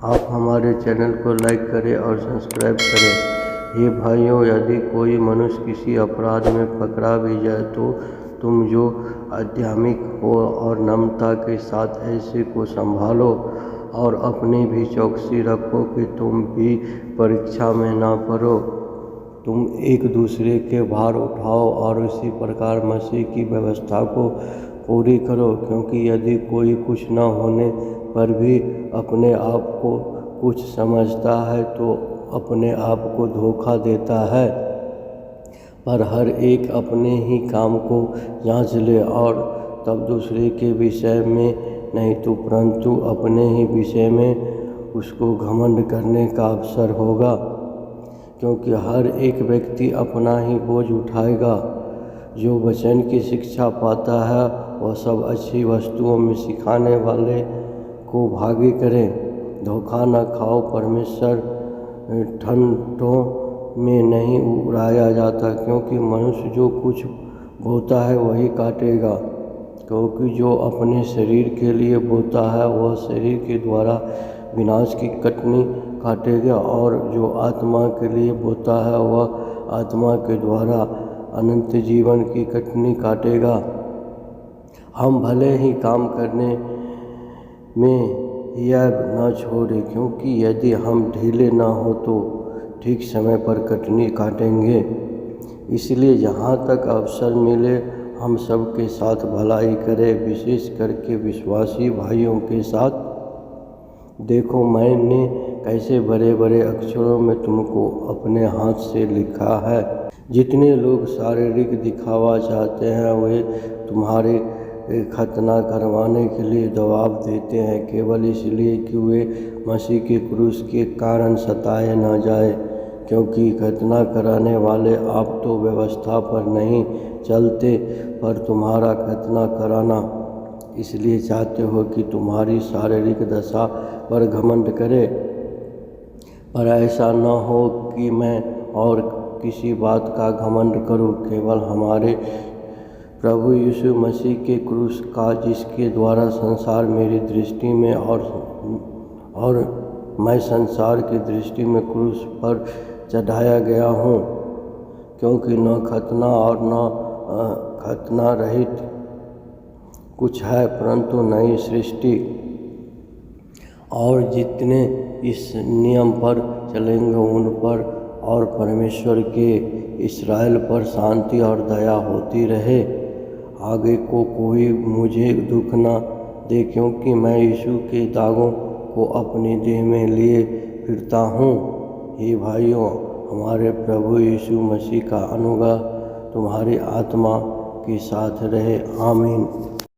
आप हमारे चैनल को लाइक करें और सब्सक्राइब करें। हे भाइयों, यदि कोई मनुष्य किसी अपराध में पकड़ा भी जाए तो तुम जो आध्यात्मिक हो और नम्रता के साथ ऐसे को संभालो और अपनी भी चौकसी रखो कि तुम भी परीक्षा में ना पड़ो। तुम एक दूसरे के भार उठाओ और उसी प्रकार मसीह की व्यवस्था को पूरी करो, क्योंकि यदि कोई कुछ न होने पर भी अपने आप को कुछ समझता है तो अपने आप को धोखा देता है। पर हर एक अपने ही काम को जांच ले और तब दूसरे के विषय में नहीं तो परंतु अपने ही विषय में उसको घमंड करने का अवसर होगा, क्योंकि हर एक व्यक्ति अपना ही बोझ उठाएगा। जो वचन की शिक्षा पाता है वह सब अच्छी वस्तुओं में सिखाने वाले को भागी करें। धोखा न खाओ, परमेश्वर ठंडों में नहीं उड़ाया जाता, क्योंकि मनुष्य जो कुछ बोता है वही काटेगा। क्योंकि जो अपने शरीर के लिए बोता है वह शरीर के द्वारा विनाश की कटनी काटेगा, और जो आत्मा के लिए बोता है वह आत्मा के द्वारा अनंत जीवन की कटनी काटेगा। हम भले ही काम करने में यह न छोड़ें, क्योंकि यदि हम ढीले न हो तो ठीक समय पर कटनी काटेंगे। इसलिए जहाँ तक अवसर मिले हम सबके साथ भलाई करें, विशेष करके विश्वासी भाइयों के साथ। देखो, मैंने कैसे बड़े बड़े अक्षरों में तुमको अपने हाथ से लिखा है। जितने लोग शारीरिक दिखावा चाहते हैं वे तुम्हारे खतना करवाने के लिए दबाव देते हैं, केवल इसलिए कि वे मसीह के क्रूस के कारण सताए न जाए। क्योंकि खतना कराने वाले आप तो व्यवस्था पर नहीं चलते, पर तुम्हारा खतना कराना इसलिए चाहते हो कि तुम्हारी शारीरिक दशा पर घमंड करे। पर ऐसा न हो कि मैं और किसी बात का घमंड करूं, केवल हमारे प्रभु यीशु मसीह के क्रूस का, जिसके द्वारा संसार मेरी दृष्टि में और मैं संसार की दृष्टि में क्रूस पर चढ़ाया गया हूँ। क्योंकि न खतना और न खतना रहित कुछ है, परंतु नई सृष्टि। और जितने इस नियम पर चलेंगे उन पर और परमेश्वर के इस्राएल पर शांति और दया होती रहे। आगे को कोई मुझे दुख न दे, क्योंकि मैं यीशु के दागों को अपनी देह में लिए फिरता हूँ। हे भाइयों, हमारे प्रभु यीशु मसीह का अनुग्रह तुम्हारी आत्मा के साथ रहे। आमीन।